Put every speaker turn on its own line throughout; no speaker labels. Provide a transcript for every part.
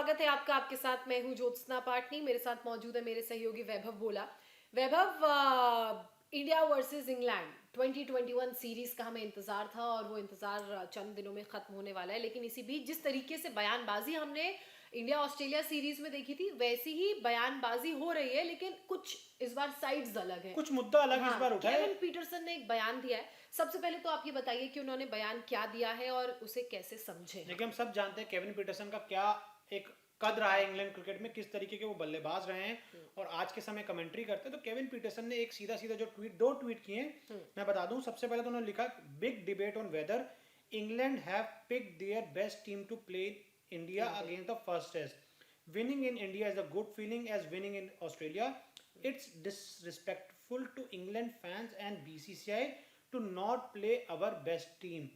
स्वागत है आपका। आपके साथ मैं हूं ज्योत्सना पाटनी, मेरे साथ मौजूद है मेरे सहयोगी वैभव बोला। वैभव, इंडिया वर्सेस इंग्लैंड 2021 सीरीज का हमें इंतजार था और वो इंतजार चंद दिनों में खत्म होने वाला है। लेकिन इसी बीच जिस तरीके से बयानबाजी हमने इंडिया ऑस्ट्रेलिया सीरीज में देखी थी, वैसी ही बयानबाजी हो रही है, लेकिन कुछ इस बार साइड्स अलग हैं,
कुछ मुद्दा अलग इस बार उठा है।
केविन पीटरसन ने एक बयान दिया है। सबसे पहले तो आप ये बताइए कि उन्होंने बयान क्या दिया है और उसे कैसे समझे।
देखिए, हम सब जानते हैं केविन पीटरसन का क्या एक कद रहा है इंग्लैंड क्रिकेट में, किस तरीके के वो बल्लेबाज रहे हैं और आज के समय कमेंट्री करते हैं। तो केविन पीटरसन ने एक सीधा सीधा जो दो ट्वीट किए हैं, मैं बता दूं। सबसे पहले तो उन्होंने लिखा, big debate on whether England have picked their best team to play India against the first test. Winning in India is a good feeling as winning in Australia. It's disrespectful to England fans and BCCI to not play our best team.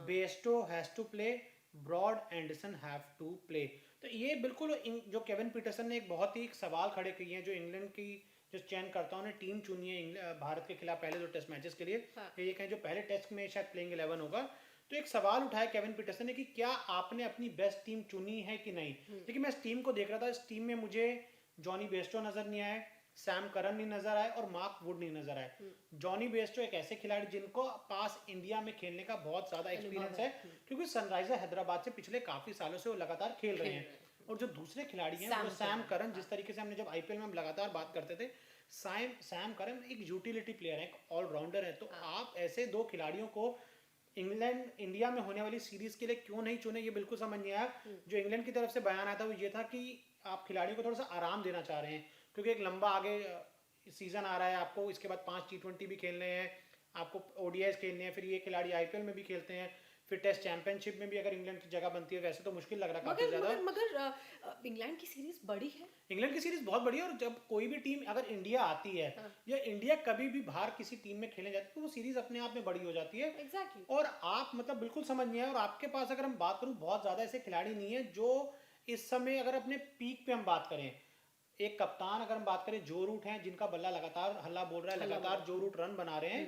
Bairstow has to play, Broad Anderson have to play. तो ये बिल्कुल जो Kevin Pietersen ने एक बहुत ही सवाल खड़े किए हैं, जो इंग्लैंड की जो चयनकर्ताओं ने टीम चुनी है भारत के खिलाफ पहले 2 टेस्ट मैचेस के लिए, ये कहें जो पहले टेस्ट में शायद प्लेइंग 11 होगा। तो एक सवाल उठाया केविन पीटरसन ने कि क्या आपने अपनी बेस्ट टीम चुनी है कि नहीं। लेकिन मैं इस टीम को देख रहा था, इस टीम में मुझे जॉनी बेस्टो नजर नहीं आया, सैम करन नहीं नजर आए और मार्क वुड नहीं नजर आए। जॉनी बेस्टो एक ऐसे खिलाड़ी जिनको पास इंडिया में खेलने का बहुत ज्यादा एक्सपीरियंस है, क्योंकि सनराइजर हैदराबाद से पिछले काफी सालों से वो लगातार खेल रहे हैं। और जो दूसरे खिलाड़ी हैं वो सैम करन, जिस तरीके से हमने जब आईपीएल में हम लगातार बात करते थे, सैम करन एक यूटिलिटी प्लेयर है, एक ऑलराउंडर है। तो आप ऐसे दो खिलाड़ियों को इंग्लैंड इंडिया में होने वाली सीरीज के लिए क्यों नहीं चुने, ये बिल्कुल समझ नहीं आया। जो इंग्लैंड की तरफ से बयान आया था वो ये था कि आप खिलाड़ियों को थोड़ा सा आराम देना चाह रहे हैं, क्योंकि एक लंबा आगे सीजन आ रहा है, आपको इसके बाद 5 T20 भी खेलने हैं, आपको ओडीआई खेलने हैं, फिर ये खिलाड़ी आईपीएल में भी खेलते हैं, फिर टेस्ट चैंपियनशिप में भी अगर इंग्लैंड की जगह बनती है। वैसे तो मुश्किल लग रहा है काफी ज्यादा,
मगर इंग्लैंड की सीरीज बड़ी है।
इंग्लैंड की सीरीज बहुत बड़ी है। और जब कोई भी टीम अगर इंडिया आती है, या इंडिया कभी भी बाहर किसी टीम में खेलने जाती है, तो वो सीरीज अपने आप में बड़ी हो जाती है।
Exactly.
और आप मतलब बिल्कुल समझ नहीं है। और आपके पास अगर हम बात करूं, बहुत ज्यादा ऐसे खिलाड़ी नहीं है जो इस समय, अगर अपने पीक पे हम बात करें, एक कप्तान अगर हम बात करें जो रूट हैं, जिनका बल्ला लगातार हल्ला बोल रहा है, लगातार जो रूट रन बना रहे हैं,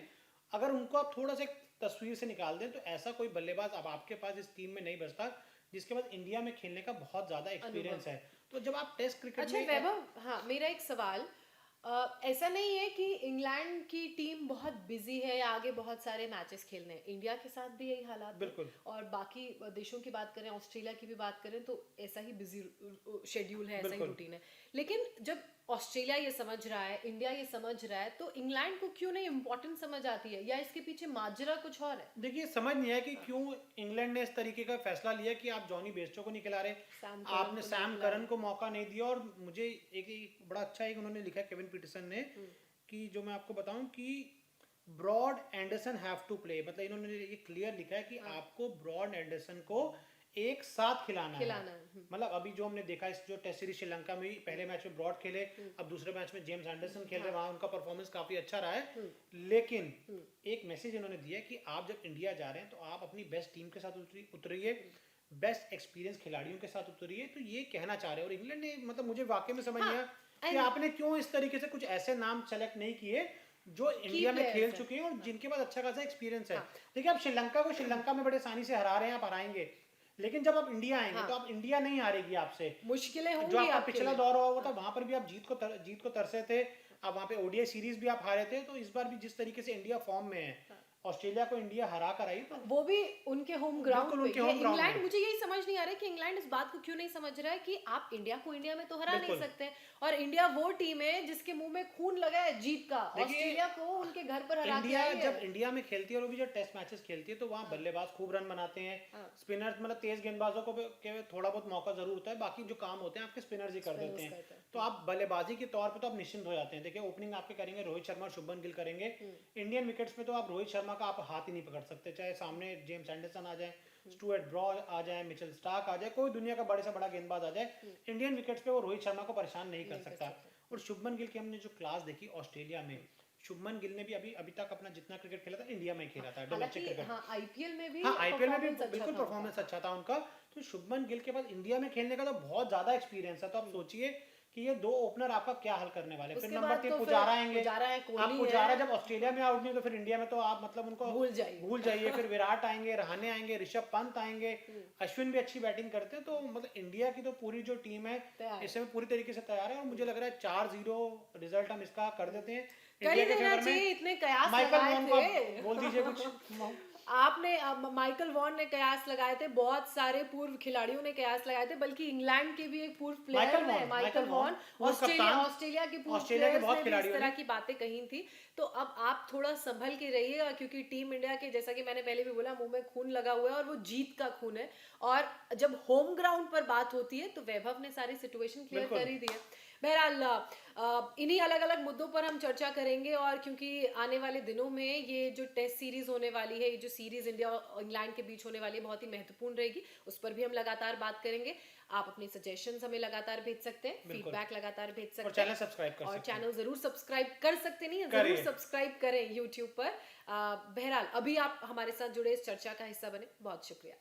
अगर उनको आप थोड़ा सा तस्वीर से निकाल दें, तो ऐसा कोई बल्लेबाज अब आपके पास इस टीम में नहीं बचता जिसके पास इंडिया में खेलने का बहुत ज्यादा एक्सपीरियंस है। तो जब आप टेस्ट क्रिकेट
अच्छा वैभव, हाँ मेरा एक सवाल, ऐसा नहीं है कि इंग्लैंड की टीम बहुत बिजी है या आगे बहुत सारे मैचेस खेलने हैं, इंडिया के साथ भी यही हालात
बिल्कुल
है। और बाकी देशों की बात करें, ऑस्ट्रेलिया की भी बात करें, तो ऐसा ही बिजी शेड्यूल है, ऐसा ही रूटीन है। लेकिन जब ऑस्ट्रेलिया ये समझ रहा है, इंडिया ये समझ रहा है, तो इंग्लैंड को क्यों नहीं इम्पोर्टेंट समझ आती है, या इसके पीछे माजरा कुछ और है?
देखिए, समझ नहीं है कि क्यों इंग्लैंड ने इस तरीके का फैसला लिया कि आप जॉनी बेस्टो को नहीं खिला रहे, आपने सैम करन को मौका नहीं दिया। और मुझे एक बड़ा अच्छा एक उन्होंने लिखा केविन पीटरसन ने, कि जो मैं आपको बताऊं कि Broad Anderson have to play, मतलब इन्होंने ये क्लियर लिखा है कि आपको ब्रॉड एंडरसन को एक साथ खिलाना है। मतलब अभी जो हमने देखा, इस जो टेस्ट सीरीज श्रीलंका में पहले मैच में ब्रॉड खेले, अब दूसरे मैच में जेम्स एंडरसन खेल रहे, वहां उनका परफॉर्मेंस काफी अच्छा रहा है। लेकिन एक मैसेज इन्होंने दिया कि आप जब इंडिया जा रहे हैं, तो आप अपनी बेस्ट टीम के साथ उतरिए, बेस्ट एक्सपीरियंस खिलाड़ियों के साथ उतरिए। तो ये कहना चाह रहे हैं। और इंग्लैंड ने, मतलब मुझे वाकई में समझ नहीं आया कि आपने क्यों इस तरीके से कुछ ऐसे नाम सेलेक्ट नहीं किए जो इंडिया में खेल चुके हैं और जिनके पास अच्छा खासा एक्सपीरियंस है। देखिए, आप श्रीलंका को श्रीलंका में बड़े आसानी से हरा रहे हैं, आप हराएंगे, लेकिन जब आप इंडिया आएंगे तो आप इंडिया नहीं हारेगी आपसे,
मुश्किलें होंगी।
जो आपका पिछला दौर हुआ था, वहां पर भी आप जीत को तरसे थे, अब वहां पे ओडीआई सीरीज भी आप हारे थे। तो इस बार भी जिस तरीके से इंडिया फॉर्म में है, ऑस्ट्रेलिया को इंडिया हरा कर आई, तो
वो भी उनके होम ग्राउंड पे। इंग्लैंड,
में
मुझे यही समझ नहीं आ रहा है कि इंग्लैंड इस बात को क्यों नहीं समझ रहा है कि आप इंडिया को इंडिया में तो हरा नहीं सकते हैं। और इंडिया वो टीम है जिसके मुंह में खून लगा है जीत का, ऑस्ट्रेलिया को उनके घर पर हरा
इंडिया जब इंडिया में खेलती है और वो भी जो टेस्ट मैचेस खेलती है, तो वहाँ बल्लेबाज खूब रन बनाते हैं, स्पिनर्स मतलब तेज गेंदबाजों को थोड़ा बहुत मौका जरूर होता है, बाकी जो काम होते हैं आपके स्पिनर्स ही कर देते हैं। तो आप बल्लेबाजी के तौर पे तो आप निश्चिंत हो जाते हैं। देखिए, ओपनिंग आपके करेंगे रोहित शर्मा और शुभमन गिल करेंगे। इंडियन विकेट्स में तो आप रोहित शर्मा का आप हाथ ही नहीं पकड़ सकते, चाहे सामने जेम्स एंडरसन आ जाए, स्टुअर्ट ब्रॉड आ जाए, मिचेल स्टार्क आ जाए, कोई दुनिया का बड़े से बड़ा गेंदबाज आ जाए, इंडियन विकेट्स पे वो रोहित शर्मा को परेशान नहीं कर सकता। और शुभमन गिल की हमने जो क्लास देखी ऑस्ट्रेलिया में, शुभमन गिल ने भी अभी तक अपना जितना क्रिकेट खेला था इंडिया में खेला था, डोमेस्टिक क्रिकेट।
आईपीएल में भी
बिल्कुल परफॉर्मेंस अच्छा था उनका। तो शुभमन गिल के पास इंडिया में खेलने का तो बहुत ज्यादा एक्सपीरियंस है। तो आप सोचिए कि ये 2 ओपनर आपका क्या हल करने वाले। फिर
उसके
नंबर
बाद
3
तो फिर
पुजारा आएंगे।
पुजारा है,
आप
कोहली
पुजारा
है।
जब ऑस्ट्रेलिया में आउट नहीं तो फिर इंडिया में तो आप मतलब उनको
भूल जाइए।
फिर विराट आएंगे, रहाणे आएंगे, ऋषभ पंत आएंगे, अश्विन भी अच्छी बैटिंग करते हैं। तो मतलब इंडिया की तो पूरी जो टीम है
तैयार
इस समय पूरी तरीके से तैयार है और मुझे लग रहा है 4-0 रिजल्ट हम इसका कर देते हैं
कर
इंडिया
ही
के
देना
फेवर
चाहिए,
में।
इतने कयास
माइकल
लगाए
वॉन को
थे।
आप बोल दीजिए कुछ।
आपने माइकल वॉन ने कयास लगाए थे, बहुत सारे पूर्व खिलाड़ियों ने कयास लगाए थे, बल्कि इंग्लैंड के भी एक पूर्व प्लेयर है माइकल वॉन,
पूर्व कप्तान,
ऑस्ट्रेलिया के पूर्व
ऑस्ट्रेलिया के
प्लेयर्स
बहुत
ने भी इस
खिलाड़ियों
तरह
ने।
की बातें कही थी। तो अब आप थोड़ा संभल के रहिएगा, क्योंकि टीम इंडिया के, जैसा कि मैंने पहले भी बोला, मुंह में खून लगा हुआ है और वो जीत का खून है। और जब होम ग्राउंड पर बात होती है तो वैभव ने सारी सिचुएशन क्लियर
बिल्कुल।
कर ही दी है। बहरहाल इन्हीं अलग अलग मुद्दों पर हम चर्चा करेंगे, और क्योंकि आने वाले दिनों में ये जो टेस्ट सीरीज होने वाली है, ये जो सीरीज इंडिया और इंग्लैंड के बीच होने वाली है, बहुत ही महत्वपूर्ण रहेगी। उस पर भी हम लगातार बात करेंगे। आप अपने सजेशंस हमें लगातार भेज सकते हैं,
बिल्कुल।
फीडबैक लगातार भेज सकते
और
हैं,
चैनल सब्सक्राइब कर
और
सकते हैं।
चैनल जरूर सब्सक्राइब कर सकते नहीं, जरूर
करिए।
सब्सक्राइब करें यूट्यूब पर। बहरहाल अभी आप हमारे साथ जुड़े, इस चर्चा का हिस्सा बने, बहुत शुक्रिया।